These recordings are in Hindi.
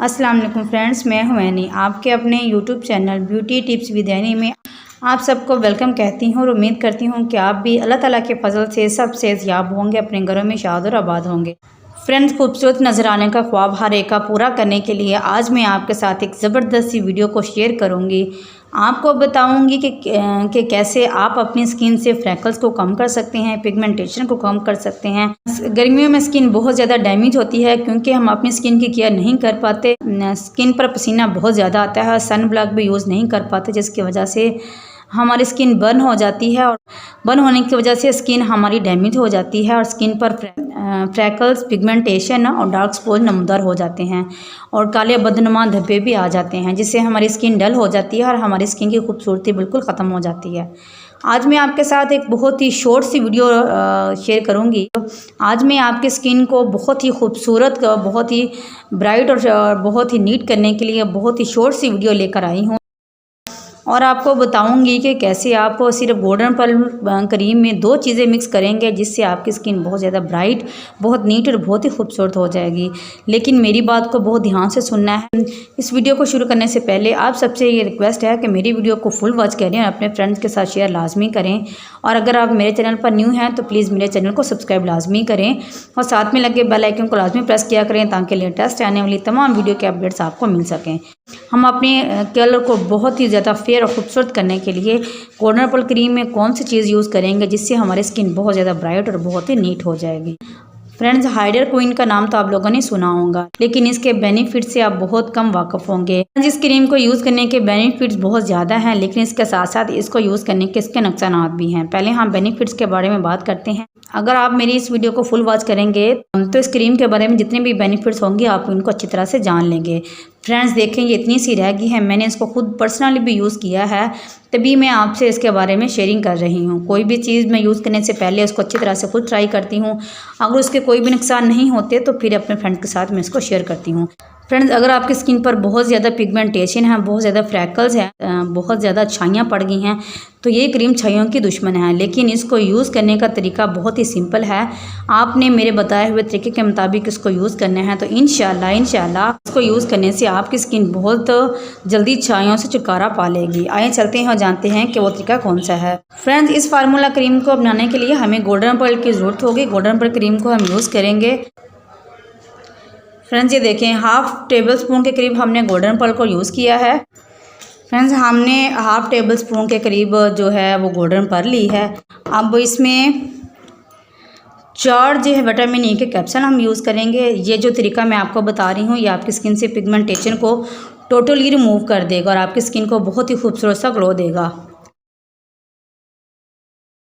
अस्सलाम वालेकुम फ्रेंड्स, मैं हूं ऐनी। आपके अपने YouTube channel beauty tips with Annie में आप सबको वेलकम कहती हूं और उम्मीद करती हूं कि आप भी अल्लाह ताला के फजल से सब सेहतयाब होंगे, अपने घरों में शाद और आबाद होंगे। फ्रेंड्स, खूबसूरत नज़र आने का ख्वाब हर एक का पूरा करने के लिए आज मैं आपके साथ एक ज़बरदस्त सी वीडियो को शेयर करूंगी। आपको बताऊंगी कि कैसे आप अपनी स्किन से फ्रैकल्स को कम कर सकते हैं, पिगमेंटेशन को कम कर सकते हैं। गर्मियों में स्किन बहुत ज़्यादा डैमेज होती है क्योंकि हम अपनी स्किन की केयर नहीं कर पाते। स्किन पर पसीना बहुत ज़्यादा आता है, सन ब्लॉक भी यूज़ नहीं कर पाते, जिसकी वजह से हमारी स्किन बर्न हो जाती है और बर्न होने की वजह से स्किन हमारी डैमेज हो जाती है और स्किन पर फ्रैकल्स, पिगमेंटेशन और डार्क स्पॉट नमदार हो जाते हैं और काले बदनुमा धब्बे भी आ जाते हैं, जिससे हमारी स्किन डल हो जाती है और हमारी स्किन की खूबसूरती बिल्कुल ख़त्म हो जाती है। आज मैं आपके साथ एक बहुत ही शॉर्ट सी वीडियो शेयर करूंगी। आज मैं आपकी स्किन को बहुत ही खूबसूरत, बहुत ही ब्राइट और बहुत ही नीट करने के लिए बहुत ही शॉर्ट सी वीडियो लेकर आई हूँ और आपको बताऊंगी कि कैसे आप सिर्फ गोल्डन पर्ल क्रीम में 2 चीज़ें मिक्स करेंगे जिससे आपकी स्किन बहुत ज़्यादा ब्राइट, बहुत नीट और बहुत ही खूबसूरत हो जाएगी। लेकिन मेरी बात को बहुत ध्यान से सुनना है। इस वीडियो को शुरू करने से पहले आप सबसे ये रिक्वेस्ट है कि मेरी वीडियो को फुल वॉच करें और अपने फ्रेंड्स के साथ शेयर लाजमी करें। और अगर आप मेरे चैनल पर न्यू हैं तो प्लीज़ मेरे चैनल को सब्सक्राइब लाजमी करें और साथ में लगे बेल आइकन को लाजमी प्रेस किया करें ताकि लेटेस्ट आने वाली तमाम वीडियो के अपडेट्स आपको मिल सकें। हम अपने कलर को बहुत ही ज़्यादा फेयर और खूबसूरत करने के लिए गोल्डन पर्ल क्रीम में कौन सी चीज़ यूज़ करेंगे जिससे हमारी स्किन बहुत ज़्यादा ब्राइट और बहुत ही नीट हो जाएगी। फ्रेंड्स, हाइडर क्वीन का नाम तो आप लोगों ने सुना होगा, लेकिन इसके बेनिफिट से आप बहुत कम वाकिफ होंगे। इस क्रीम को यूज़ करने के बेनिफिट्स बहुत ज़्यादा हैं, लेकिन इसके साथ साथ इसको यूज़ करने के इसके नुकसान भी हैं। पहले हम बेनिफिट्स के बारे में बात करते हैं। अगर आप मेरी इस वीडियो को फुल वॉच करेंगे तो इस क्रीम के बारे में जितने भी बेनिफिट्स होंगे आप इनको अच्छी तरह से जान लेंगे। फ्रेंड्स, देखें ये इतनी सी रह गई है, मैंने इसको खुद पर्सनली भी यूज़ किया है, तभी मैं आपसे इसके बारे में शेयरिंग कर रही हूँ। कोई भी चीज़ मैं यूज़ करने से पहले उसको अच्छी तरह से खुद ट्राई करती हूँ। अगर उसके कोई भी नुकसान नहीं होते तो फिर अपने फ्रेंड के साथ मैं इसको शेयर करती हूँ। फ्रेंड्स, अगर आपकी स्किन पर बहुत ज़्यादा पिगमेंटेशन है, बहुत ज़्यादा फ्रैकल्स है, बहुत ज़्यादा छाइयाँ पड़ गई हैं तो ये क्रीम छाइयों की दुश्मन है। लेकिन इसको यूज़ करने का तरीका बहुत ही सिंपल है। आपने मेरे बताए हुए तरीके के मुताबिक इसको यूज़ करना है तो इंशाल्लाह इसको यूज़ करने से आपकी स्किन बहुत जल्दी छाइयों से छुटकारा पा लेगी। आइए चलते हैं और जानते हैं कि वो तरीका कौन सा है। फ्रेंड्स, इस फार्मूला क्रीम को बनाने के लिए हमें गोल्डन पर्ल की ज़रूरत होगी। गोल्डन पर्ल क्रीम को हम यूज़ करेंगे। फ्रेंड्स, ये देखें, हाफ टेबल स्पून के करीब हमने गोल्डन पर्ल को यूज़ किया है। फ्रेंड्स, हमने हाफ टेबल स्पून के करीब जो है वो गोल्डन पर्ल ली है। अब इसमें 4 जो है विटामिन ई के कैप्सूल हम यूज़ करेंगे। ये जो तरीका मैं आपको बता रही हूँ ये आपकी स्किन से पिगमेंटेशन को टोटली रिमूव कर देगा और आपकी स्किन को बहुत ही खूबसूरत सा ग्लो देगा।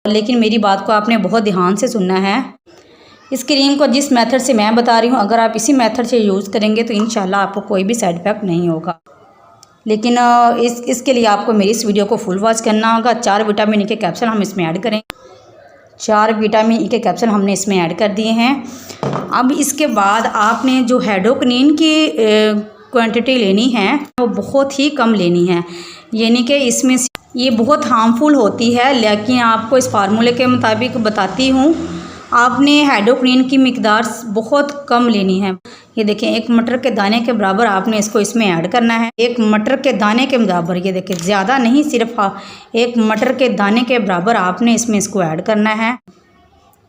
लेकिन मेरी बात को आपने बहुत ध्यान से सुनना है। इस क्रीम को जिस मेथड से मैं बता रही हूँ अगर आप इसी मेथड से यूज़ करेंगे तो इंशाल्लाह आपको कोई भी साइड इफेक्ट नहीं होगा। लेकिन इसके लिए आपको मेरी इस वीडियो को फुल वॉच करना होगा। 4 विटामिन ई के कैप्सूल हम इसमें ऐड करें। 4 विटामिन ई के कैप्सूल हमने इसमें ऐड कर दिए हैं। अब इसके बाद आपने जो हाइड्रोक्विनोन की क्वांटिटी लेनी है वो बहुत ही कम लेनी है, यानी कि इसमें ये बहुत हार्मफुल होती है, लेकिन आपको इस फार्मूले के मुताबिक बताती हूँ। आपने हाइड्रोक्विनोन की मिकदार बहुत कम लेनी है। ये देखें, 1 मटर के दाने के बराबर आपने इसको इसमें ऐड करना है। 1 मटर के दाने के बराबर, ये देखें ज़्यादा नहीं, सिर्फ 1 मटर के दाने के बराबर आपने इसमें इसको ऐड करना है।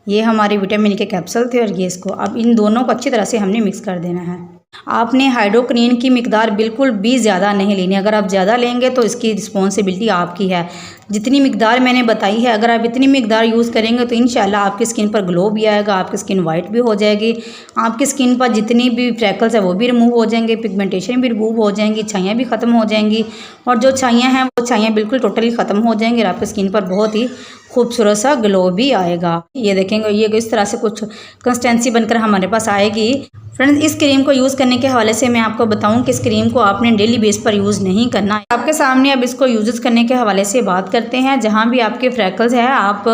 ये हमारे विटामिन ई के कैप्सूल थे और ये इसको अब इन दोनों को अच्छी तरह से हमने मिक्स कर देना है। आपने हाइड्रोक्विनोन की मिकदार बिल्कुल भी ज़्यादा नहीं लेनी। अगर आप ज़्यादा लेंगे तो इसकी रिस्पॉन्सिबिलिटी आपकी है। जितनी मिकदार मैंने बताई है अगर आप इतनी मिकदार यूज़ करेंगे तो इंशाल्लाह आपकी स्किन पर ग्लो भी आएगा, आपकी स्किन वाइट भी हो जाएगी, आपकी स्किन पर जितनी भी फ्रैकल्स है वो भी रिमूव हो जाएंगे, पिगमेंटेशन भी रिमूव हो जाएंगी, छाइयाँ भी ख़त्म हो जाएंगी और जो छाइयाँ हैं वो छाइयाँ बिल्कुल टोटली ख़त्म हो जाएंगी और आपकी स्किन पर बहुत ही खूबसूरत सा ग्लो भी आएगा। ये देखेंगे, ये इस तरह से कुछ कंसिस्टेंसी बनकर हमारे पास आएगी। फ्रेंड्स, इस क्रीम को यूज़ करने के हवाले से मैं आपको बताऊं कि इस क्रीम को आपने डेली बेस पर यूज़ नहीं करना। आपके सामने अब इसको यूज़ करने के हवाले से बात करते हैं। जहां भी आपके फ्रैकल्स है आप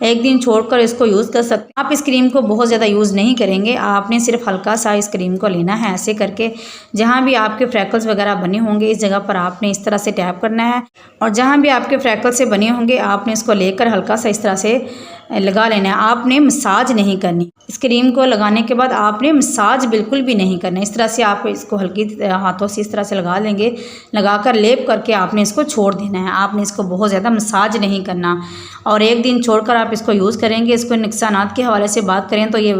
एक दिन छोड़कर इसको यूज़ कर सकते हैं। आप इस क्रीम को बहुत ज़्यादा यूज़ नहीं करेंगे, आपने सिर्फ हल्का सा इस क्रीम को लेना है। ऐसे करके जहाँ भी आपके फ्रैकल्स वगैरह बने होंगे इस जगह पर आपने इस तरह से टैप करना है और जहाँ भी आपके फ्रैकल्स से बने होंगे आपने इसको लेकर हल्का सा इस तरह से लगा लेना है। आपने मसाज नहीं करनी। इस क्रीम को लगाने के बाद आपने मसाज बिल्कुल भी नहीं करना। इस तरह से आप इसको हल्की हाथों से इस तरह से लगा लेंगे। लगाकर लेप करके आपने इसको छोड़ देना है। आपने इसको बहुत ज़्यादा मसाज नहीं करना और एक दिन छोड़कर आप इसको यूज़ करेंगे। इसको नुकसानात के हवाले से बात करें तो ये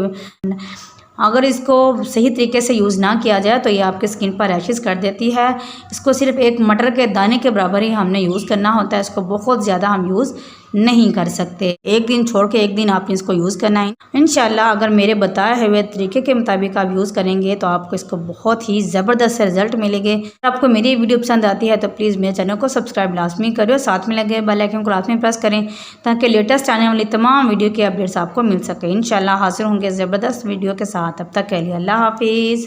अगर इसको सही तरीके से यूज़ ना किया जाए तो ये आपके स्किन पर रैशेस कर देती है। इसको सिर्फ एक मटर के दाने के बराबर ही हमने यूज़ करना होता है। इसको बहुत ज़्यादा हम यूज़ नहीं कर सकते। एक दिन छोड़ के एक दिन आपने इसको यूज़ करना है। इंशाल्लाह अगर मेरे बताए हुए तरीके के मुताबिक आप यूज़ करेंगे तो आपको इसको बहुत ही ज़बरदस्त रिजल्ट मिलेंगे। अगर आपको मेरी वीडियो पसंद आती है तो प्लीज़ मेरे चैनल को सब्सक्राइब लाजमी करें और साथ में लगे बेल आइकन को लाजमी प्रेस करें ताकि लेटेस्ट आने वाली तमाम वीडियो की अपडेट्स आपको मिल सके। इंशाल्लाह हाजिर होंगे ज़बरदस्त वीडियो के साथ। तब तक के लिए अल्लाह हाफिज़।